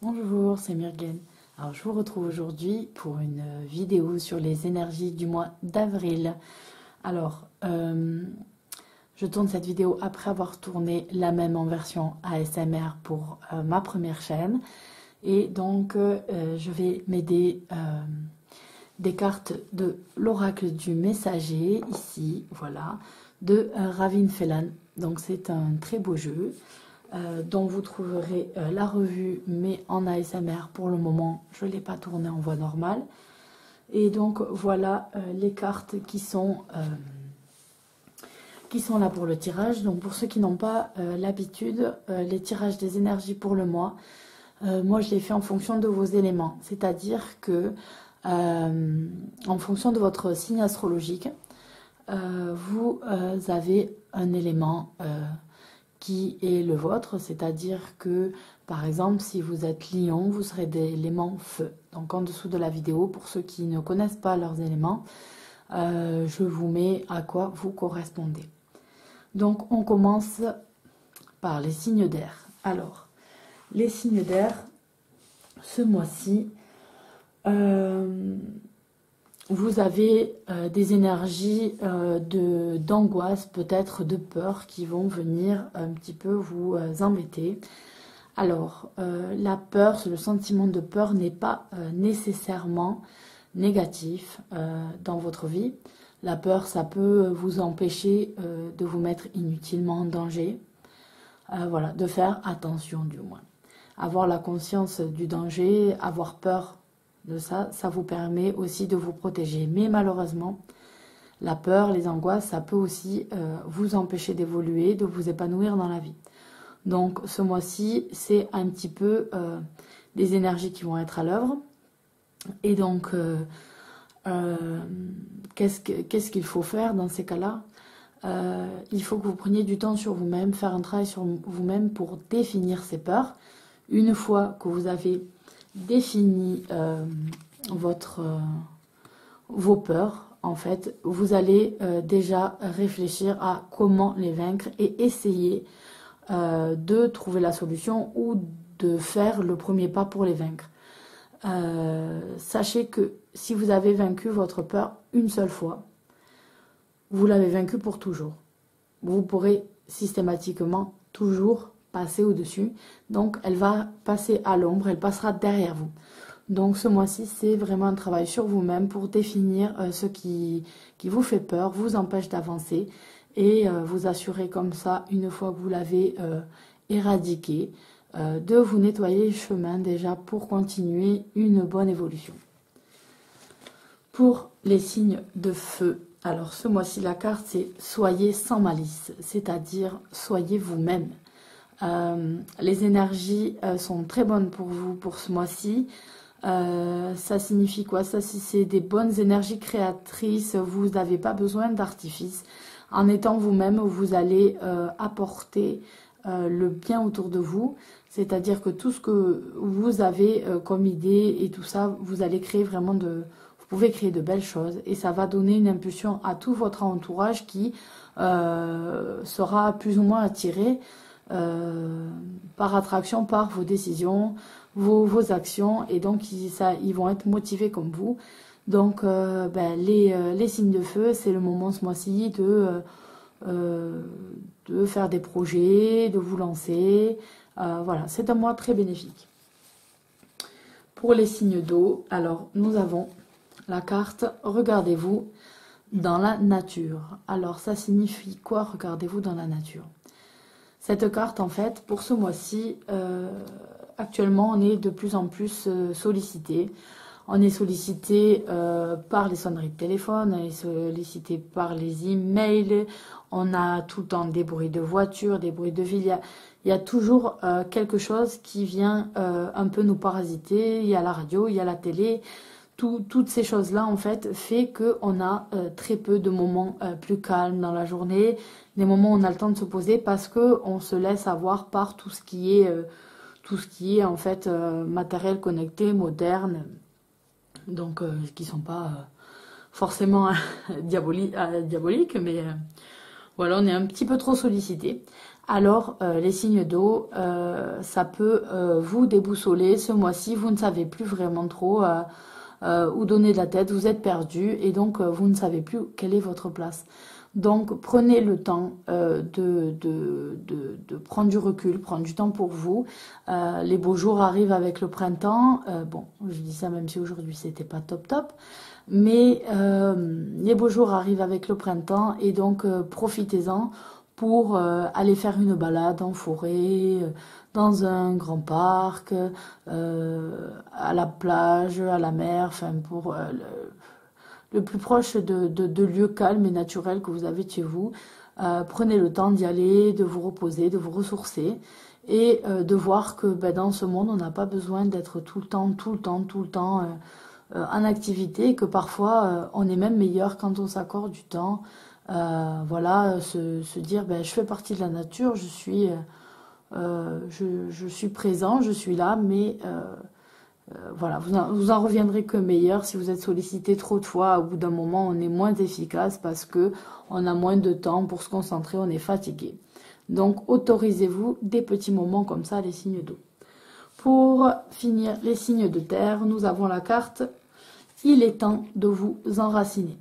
Bonjour, c'est Myrgen. Alors, je vous retrouve aujourd'hui pour une vidéo sur les énergies du mois d'avril. Alors, je tourne cette vidéo après avoir tourné la même en version ASMR pour ma première chaîne. Et donc, je vais m'aider des cartes de l'oracle du messager, ici, voilà, de Ravin Felan. Donc, c'est un très beau jeu. Dont vous trouverez la revue, mais en ASMR pour le moment, je ne l'ai pas tournée en voix normale. Et donc voilà les cartes qui sont là pour le tirage. Donc pour ceux qui n'ont pas l'habitude, les tirages des énergies pour le mois, moi je les fais en fonction de vos éléments. C'est-à-dire que en fonction de votre signe astrologique, vous avez un élément qui est le vôtre, c'est-à-dire que, par exemple, si vous êtes lion, vous serez d'élément feu. Donc en dessous de la vidéo, pour ceux qui ne connaissent pas leurs éléments, je vous mets à quoi vous correspondez. Donc on commence par les signes d'air. Alors, les signes d'air, ce mois-ci, vous avez des énergies d'angoisse, peut-être de peur, qui vont venir un petit peu vous embêter. Alors, la peur, le sentiment de peur n'est pas nécessairement négatif dans votre vie. La peur, ça peut vous empêcher de vous mettre inutilement en danger. Voilà, de faire attention du moins. Avoir la conscience du danger, avoir peur de ça, ça vous permet aussi de vous protéger. Mais malheureusement, la peur, les angoisses, ça peut aussi vous empêcher d'évoluer, de vous épanouir dans la vie. Donc ce mois-ci, c'est un petit peu des énergies qui vont être à l'œuvre. Et donc, qu'est-ce qu'il faut faire dans ces cas-là? Il faut que vous preniez du temps sur vous-même, faire un travail sur vous-même pour définir ces peurs. Une fois que vous avez défini vos peurs, en fait, vous allez déjà réfléchir à comment les vaincre et essayer de trouver la solution ou de faire le premier pas pour les vaincre. Sachez que si vous avez vaincu votre peur une seule fois, vous l'avez vaincu pour toujours. Vous pourrez systématiquement toujours passer au-dessus. Donc, elle va passer à l'ombre, elle passera derrière vous. Donc, ce mois-ci, c'est vraiment un travail sur vous-même pour définir ce qui vous fait peur, vous empêche d'avancer et vous assurer comme ça, une fois que vous l'avez éradiqué, de vous nettoyer le chemin déjà pour continuer une bonne évolution. Pour les signes de feu, alors ce mois-ci, la carte, c'est « Soyez sans malice », c'est-à-dire « Soyez vous-même ». Les énergies sont très bonnes pour vous pour ce mois-ci. Ça signifie quoi? Ça, si c'est des bonnes énergies créatrices, vous n'avez pas besoin d'artifice. En étant vous-même, vous allez apporter le bien autour de vous. C'est-à-dire que tout ce que vous avez comme idée et tout ça, vous allez créer vraiment vous pouvez créer de belles choses et ça va donner une impulsion à tout votre entourage qui sera plus ou moins attiré par attraction par vos décisions, vos actions, et donc ils vont être motivés comme vous. Donc les signes de feu, c'est le moment ce mois-ci de faire des projets, de vous lancer. Voilà, c'est un mois très bénéfique. Pour les signes d'eau, alors nous avons la carte « Regardez-vous dans la nature ». Alors ça signifie quoi, regardez-vous dans la nature? Cette carte, en fait, pour ce mois-ci, actuellement, on est de plus en plus sollicité. On est sollicité par les sonneries de téléphone, on est sollicité par les emails, on a tout le temps des bruits de voiture, des bruits de ville. Il y a toujours quelque chose qui vient un peu nous parasiter. Il y a la radio, il y a la télé. Toutes ces choses-là, en fait, fait qu'on a très peu de moments plus calmes dans la journée, des moments où on a le temps de se poser parce qu'on se laisse avoir par tout ce qui est en fait matériel connecté, moderne, donc qui ne sont pas forcément diaboliques, mais voilà, on est un petit peu trop sollicité. Alors, les signes d'eau, ça peut vous déboussoler. Ce mois-ci, vous ne savez plus vraiment trop où donner de la tête, vous êtes perdu et donc vous ne savez plus quelle est votre place. Donc, prenez le temps de prendre du recul, prendre du temps pour vous. Les beaux jours arrivent avec le printemps. Bon, je dis ça même si aujourd'hui, c'était pas top top. Mais les beaux jours arrivent avec le printemps et donc profitez-en pour aller faire une balade en forêt, dans un grand parc, à la plage, à la mer, enfin pour le plus proche de lieux calmes et naturels que vous avez de chez vous. Prenez le temps d'y aller, de vous reposer, de vous ressourcer et de voir que ben, dans ce monde, on n'a pas besoin d'être tout le temps en activité, que parfois on est même meilleur quand on s'accorde du temps. Voilà, se dire ben, je fais partie de la nature, je suis présent, je suis là, mais voilà, vous en reviendrez que meilleur. Si vous êtes sollicité trop de fois, au bout d'un moment, on est moins efficace parce que on a moins de temps pour se concentrer, on est fatigué. Donc, autorisez-vous des petits moments comme ça, les signes d'eau. Pour finir les signes de terre, nous avons la carte « Il est temps de vous enraciner ».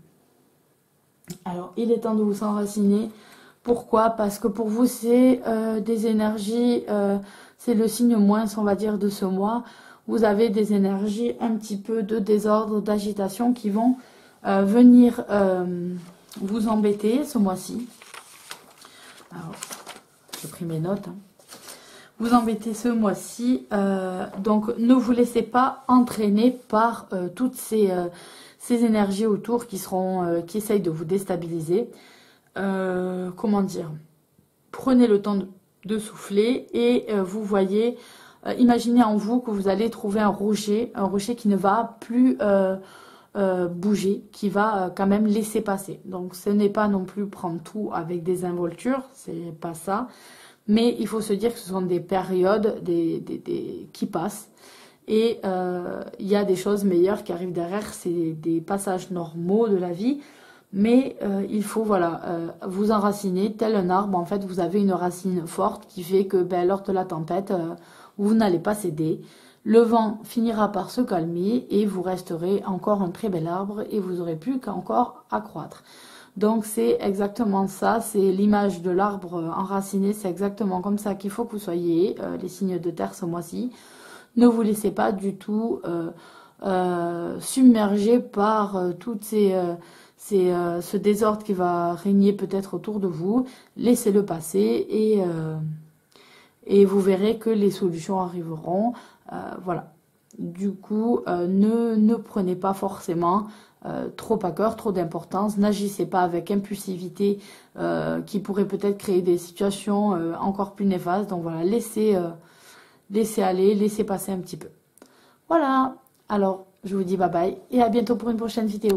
Alors, il est temps de vous enraciner. Pourquoi? Parce que pour vous, c'est des énergies, c'est le signe moins, on va dire, de ce mois. Vous avez des énergies un petit peu de désordre, d'agitation qui vont venir vous embêter ce mois-ci. Alors, j'ai pris mes notes. Hein. Vous embêtez ce mois-ci. Donc, ne vous laissez pas entraîner par toutes ces énergies autour qui essayent de vous déstabiliser. Comment dire? Prenez le temps de souffler et vous voyez, imaginez en vous que vous allez trouver un rocher qui ne va plus bouger, qui va quand même laisser passer. Donc, ce n'est pas non plus prendre tout avec des involtures, c'est pas ça. Mais il faut se dire que ce sont des périodes qui passent. Et il y a des choses meilleures qui arrivent derrière. C'est des passages normaux de la vie. Mais il faut voilà, vous enraciner tel un arbre. En fait, vous avez une racine forte qui fait que ben, lors de la tempête, vous n'allez pas céder. Le vent finira par se calmer et vous resterez encore un très bel arbre et vous n'aurez plus qu'encore à croître. Donc c'est exactement ça, c'est l'image de l'arbre enraciné, c'est exactement comme ça qu'il faut que vous soyez, les signes de terre ce mois-ci. Ne vous laissez pas du tout submerger par toutes ce désordre qui va régner peut-être autour de vous. Laissez-le passer et vous verrez que les solutions arriveront. Voilà. Du coup, ne prenez pas forcément trop à cœur, trop d'importance. N'agissez pas avec impulsivité qui pourrait peut-être créer des situations encore plus néfastes. Donc voilà, laissez aller, laissez passer un petit peu. Voilà. Alors, je vous dis bye bye et à bientôt pour une prochaine vidéo.